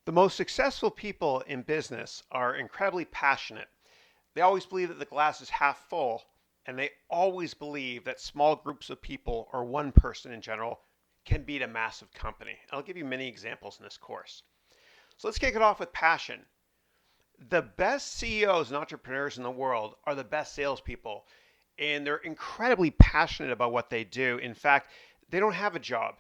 The most successful people in business are incredibly passionate. They always believe that the glass is half full, and they always believe that small groups of people or one person in general can beat a massive company. And I'll give you many examples in this course. So let's kick it off with passion. The best CEOs and entrepreneurs in the world are the best salespeople, and they're incredibly passionate about what they do. In fact, they don't have a job,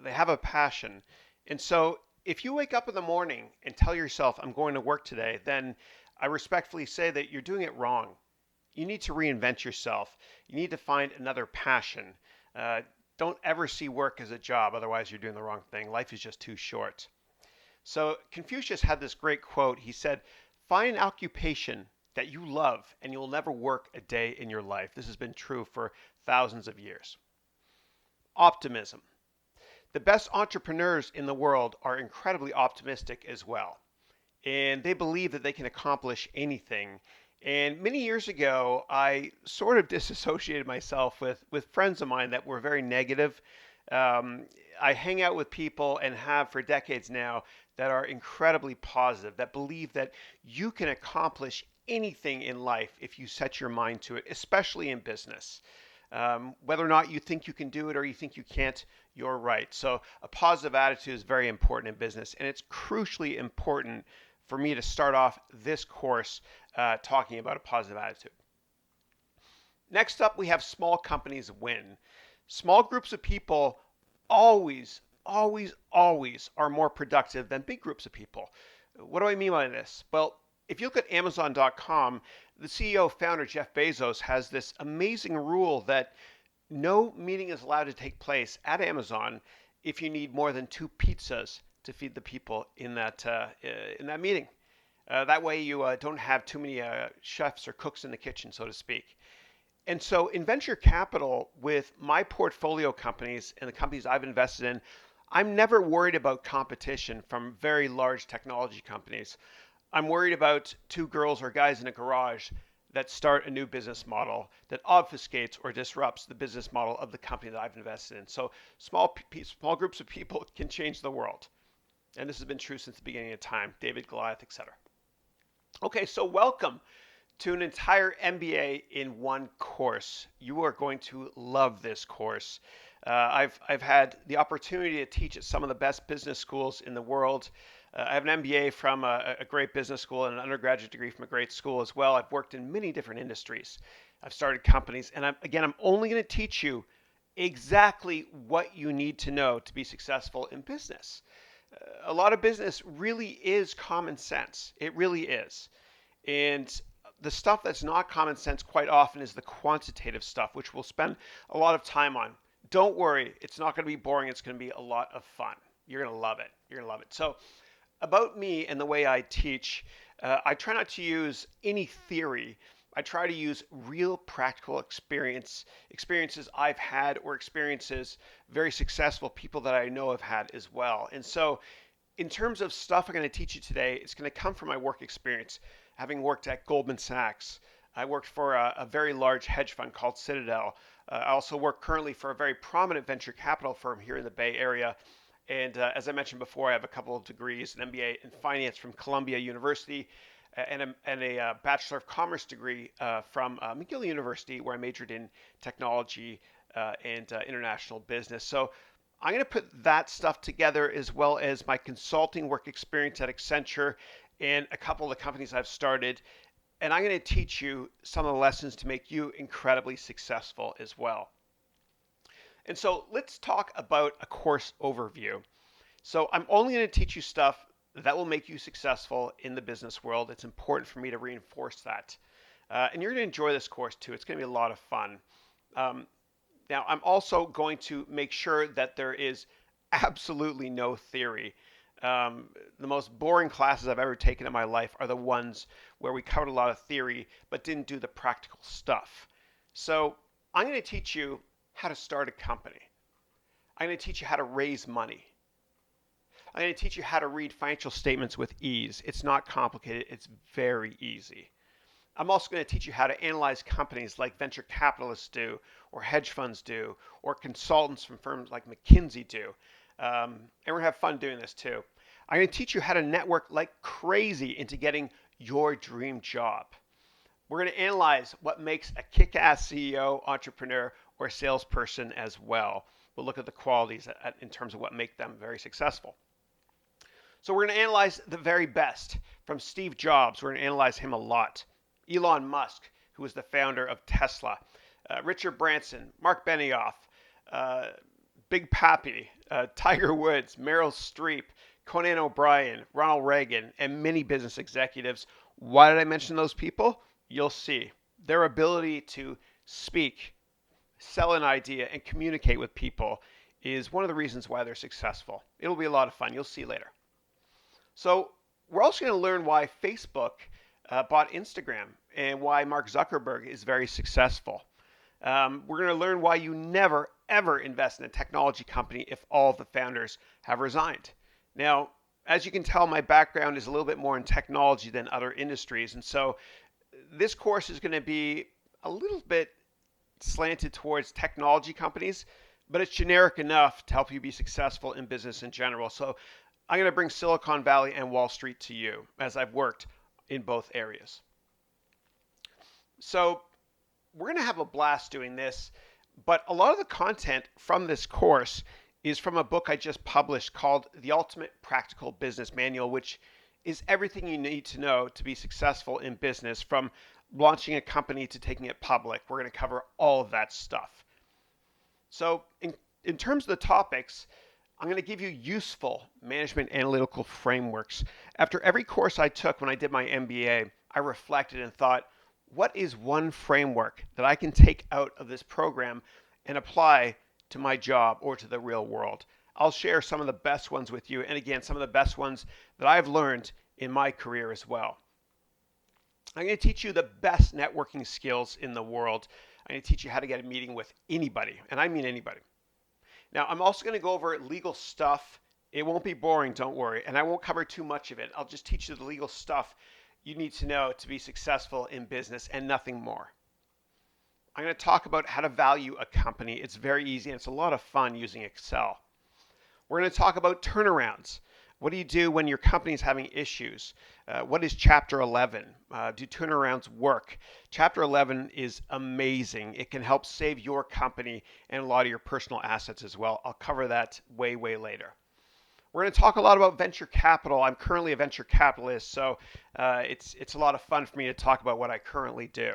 they have a passion. And so if you wake up in the morning and tell yourself, I'm going to work today, then I respectfully say that you're doing it wrong. You need to reinvent yourself. You need to find another passion. Uh, don't ever see work as a job, otherwise, you're doing the wrong thing. Life is just too short. So Confucius had this great quote. He said, find an occupation that you love and you'll never work a day in your life. This has been true for thousands of years. Optimism. The best entrepreneurs in the world are incredibly optimistic as well. And they believe that they can accomplish anything. And many years ago, I sort of disassociated myself with friends of mine that were very negative. Um, I hang out with people and have for decades now that are incredibly positive, that believe that you can accomplish anything in life if you set your mind to it, especially in business. Whether or not you think you can do it or you think you can't, you're right. So, a positive attitude is very important in business, and it's crucially important for me to start off this course talking about a positive attitude. Next up, we have small companies win. Small groups of people always, always, always are more productive than big groups of people. What do I mean by this? Well, if you look at Amazon.com, the CEO founder Jeff Bezos has this amazing rule that no meeting is allowed to take place at Amazon if you need more than two pizzas to feed the people in that meeting. That way, you don't have too many chefs or cooks in the kitchen, so to speak. And so, in venture capital, with my portfolio companies and the companies I've invested in, I'm never worried about competition from very large technology companies. I'm worried about two girls or guys in a garage that start a new business model that obfuscates or disrupts the business model of the company that I've invested in. So small groups of people can change the world. And this has been true since the beginning of time. David, Goliath, etc. Okay, so welcome to an entire MBA in one course. You are going to love this course. I've had the opportunity to teach at some of the best business schools in the world. I have an MBA from a great business school and an undergraduate degree from a great school as well. I've worked in many different industries. I've started companies, and I'm only going to teach you exactly what you need to know to be successful in business. A lot of business really is common sense. It really is. And the stuff that's not common sense quite often is the quantitative stuff, which we'll spend a lot of time on. Don't worry, it's not going to be boring. It's going to be a lot of fun. You're going to love it. You're going to love it. So, about me and the way I teach, I try not to use any theory. I try to use real practical experiences I've had, or experiences very successful people that I know have had as well. And so, in terms of stuff I'm going to teach you today, it's going to come from my work experience. Having worked at Goldman Sachs, I worked for a very large hedge fund called Citadel. I also work currently for a very prominent venture capital firm here in the Bay Area. And as I mentioned before, I have a couple of degrees, an MBA in finance from Columbia University, and a Bachelor of Commerce degree from McGill University, where I majored in technology and international business. So I'm going to put that stuff together, as well as my consulting work experience at Accenture and a couple of the companies I've started. And I'm going to teach you some of the lessons to make you incredibly successful as well. And so let's talk about a course overview. So I'm only going to teach you stuff that will make you successful in the business world. It's important for me to reinforce that. And you're going to enjoy this course too. It's going to be a lot of fun. Um, Now, I'm also going to make sure that there is absolutely no theory. The most boring classes I've ever taken in my life are the ones where we covered a lot of theory but didn't do the practical stuff. So I'm going to teach you how to start a company. I'm going to teach you how to raise money. I'm going to teach you how to read financial statements with ease. It's not complicated. It's very easy. I'm also going to teach you how to analyze companies like venture capitalists do, or hedge funds do, or consultants from firms like McKinsey do. And we're going to have fun doing this too. I'm going to teach you how to network like crazy into getting your dream job. We're going to analyze what makes a kick-ass CEO, entrepreneur, or salesperson as well. We'll look at the qualities in terms of what make them very successful. So we're going to analyze the very best from Steve Jobs. We're going to analyze him a lot. Elon Musk, who was the founder of Tesla. Richard Branson, Mark Benioff, Big Papi, Tiger Woods, Meryl Streep, Conan O'Brien, Ronald Reagan, and many business executives. Why did I mention those people? You'll see. Their ability to speak, sell an idea, and communicate with people is one of the reasons why they're successful. It'll be a lot of fun. You'll see later. So we're also going to learn why Facebook bought Instagram and why Mark Zuckerberg is very successful. We're going to learn why you never, ever invest in a technology company if all of the founders have resigned. Now, as you can tell, my background is a little bit more in technology than other industries. And so this course is going to be a little bit slanted towards technology companies, but it's generic enough to help you be successful in business in general. So I'm going to bring Silicon Valley and Wall Street to you as I've worked in both areas. So we're going to have a blast doing this, but a lot of the content from this course is from a book I just published called The Ultimate Practical Business Manual, which is everything you need to know to be successful in business, from launching a company to taking it public. We're going to cover all of that stuff. So in terms of the topics, I'm going to give you useful management analytical frameworks. After every course I took when I did my MBA, I reflected and thought, what is one framework that I can take out of this program and apply to my job or to the real world? I'll share some of the best ones with you, and again, some of the best ones that I've learned in my career as well. I'm going to teach you the best networking skills in the world. I'm going to teach you how to get a meeting with anybody, and I mean anybody. Now, I'm also going to go over legal stuff. It won't be boring, don't worry, and I won't cover too much of it. I'll just teach you the legal stuff you need to know to be successful in business and nothing more. I'm going to talk about how to value a company. It's very easy, and it's a lot of fun using Excel. We're going to talk about turnarounds. What do you do when your company is having issues? What is Chapter 11? Do turnarounds work? Chapter 11 is amazing. It can help save your company and a lot of your personal assets as well. I'll cover that way, way later. We're going to talk a lot about venture capital. I'm currently a venture capitalist, so it's a lot of fun for me to talk about what I currently do.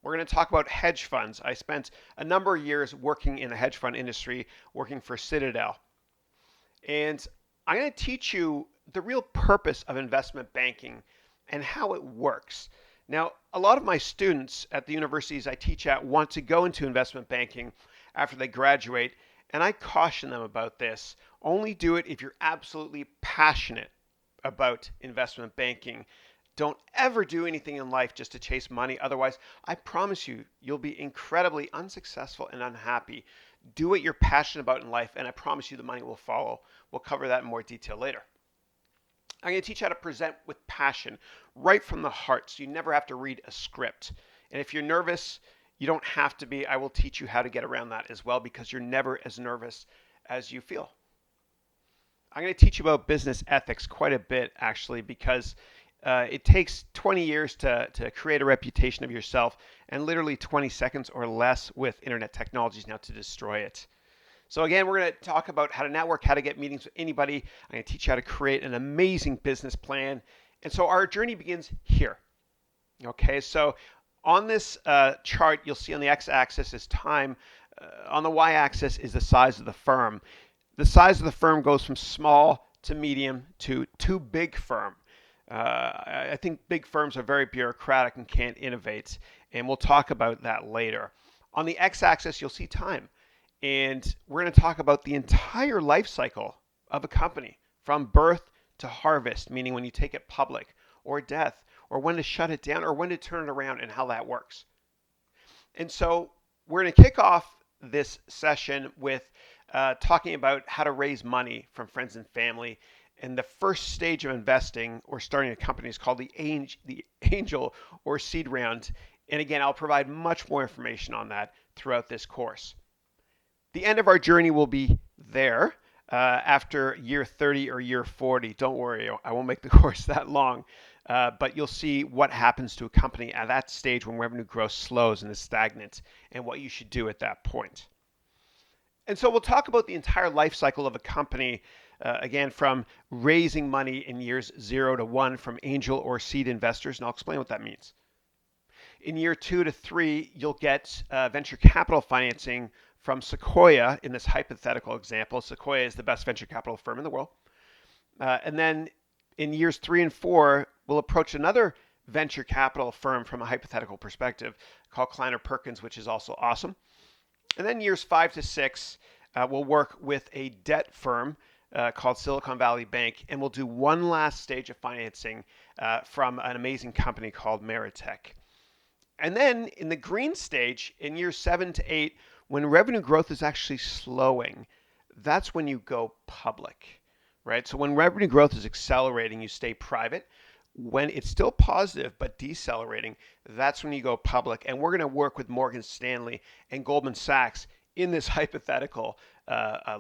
We're going to talk about hedge funds. I spent a number of years working in the hedge fund industry, working for Citadel. And I'm going to teach you the real purpose of investment banking and how it works. Now, a lot of my students at the universities I teach at want to go into investment banking after they graduate, and I caution them about this. Only do it if you're absolutely passionate about investment banking. Don't ever do anything in life just to chase money. Otherwise, I promise you, you'll be incredibly unsuccessful and unhappy. Do what you're passionate about in life, and I promise you the money will follow. We'll cover that in more detail later. I'm going to teach you how to present with passion, right from the heart, so you never have to read a script. And if you're nervous, you don't have to be. I will teach you how to get around that as well, because you're never as nervous as you feel. I'm going to teach you about business ethics quite a bit, actually, because it takes 20 years to create a reputation of yourself, and literally 20 seconds or less with internet technologies now to destroy it. So again, we're going to talk about how to network, how to get meetings with anybody. I'm going to teach you how to create an amazing business plan. And so our journey begins here. Okay, so on this chart, you'll see on the x-axis is time. On the y-axis is the size of the firm. The size of the firm goes from small to medium to too big firm. I think big firms are very bureaucratic and can't innovate, and we'll talk about that later. On the x-axis, you'll see time, and we're going to talk about the entire life cycle of a company, from birth to harvest, meaning when you take it public, or death, or when to shut it down, or when to turn it around, and how that works. And so we're going to kick off this session with talking about how to raise money from friends and family. And the first stage of investing or starting a company is called the angel or seed round. And again, I'll provide much more information on that throughout this course. The end of our journey will be there. after year 30 or year 40. Don't worry, I won't make the course that long. But you'll see what happens to a company at that stage when revenue growth slows and is stagnant and what you should do at that point. And so we'll talk about the entire life cycle of a company, again, from raising money in years 0 to 1 from angel or seed investors, and I'll explain what that means. In year 2 to 3, you'll get venture capital financing from Sequoia in this hypothetical example. Sequoia is the best venture capital firm in the world. And then in years 3 and 4, we'll approach another venture capital firm from a hypothetical perspective called Kleiner Perkins, which is also awesome. And then years 5 to 6, we'll work with a debt firm called Silicon Valley Bank, and we'll do one last stage of financing from an amazing company called Meritech. And then in the green stage, in years 7 to 8, when revenue growth is actually slowing, that's when you go public, right? So when revenue growth is accelerating, you stay private. When it's still positive but decelerating, that's when you go public. And we're going to work with Morgan Stanley and Goldman Sachs in this hypothetical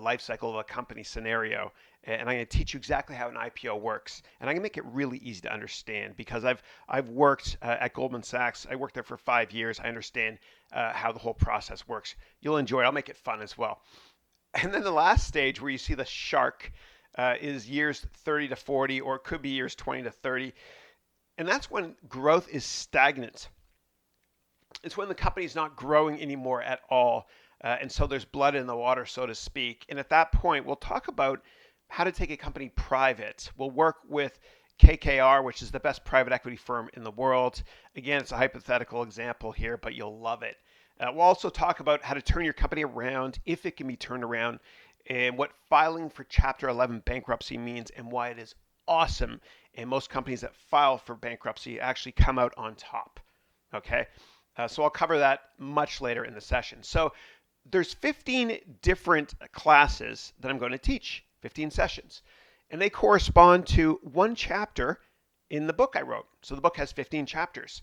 life cycle of a company scenario. And I'm going to teach you exactly how an IPO works. And I'm going to make it really easy to understand because I've worked at Goldman Sachs. I worked there for 5 years. I understand how the whole process works. You'll enjoy it. I'll make it fun as well. And then the last stage where you see the shark is years 30 to 40, or it could be years 20 to 30. And that's when growth is stagnant. It's when the company's not growing anymore at all. And so there's blood in the water, so to speak. And at that point, we'll talk about how to take a company private. We'll work with KKR, which is the best private equity firm in the world. Again, it's a hypothetical example here, but you'll love it. We'll also talk about how to turn your company around, if it can be turned around, and what filing for Chapter 11 bankruptcy means and why it is awesome. And most companies that file for bankruptcy actually come out on top. Okay, so I'll cover that much later in the session. So there's 15 different classes that I'm going to teach, 15 sessions, and they correspond to one chapter in the book I wrote. So the book has 15 chapters.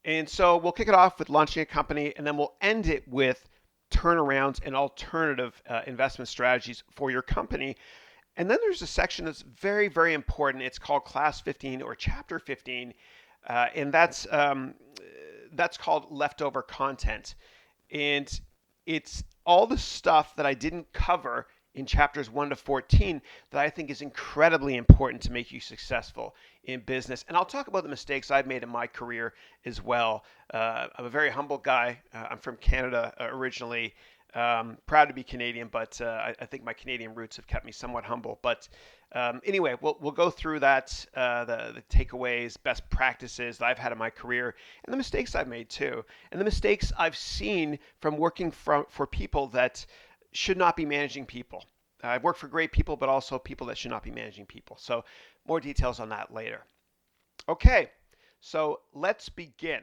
And so we'll kick it off with launching a company, and then we'll end it with turnarounds and alternative investment strategies for your company. And then there's a section that's very, very important. It's called Class 15 or Chapter 15, and that's called leftover content. And it's all the stuff that I didn't cover in chapters 1 to 14 that I think is incredibly important to make you successful in business. And I'll talk about the mistakes I've made in my career as well. I'm a very humble guy. I'm from Canada originally. Proud to be Canadian, but I think my Canadian roots have kept me somewhat humble. But anyway, we'll go through that, the takeaways, best practices that I've had in my career, and the mistakes I've made too, and the mistakes I've seen from working for people that should not be managing people. I've worked for great people, but also people that should not be managing people. So more details on that later. Okay, so let's begin.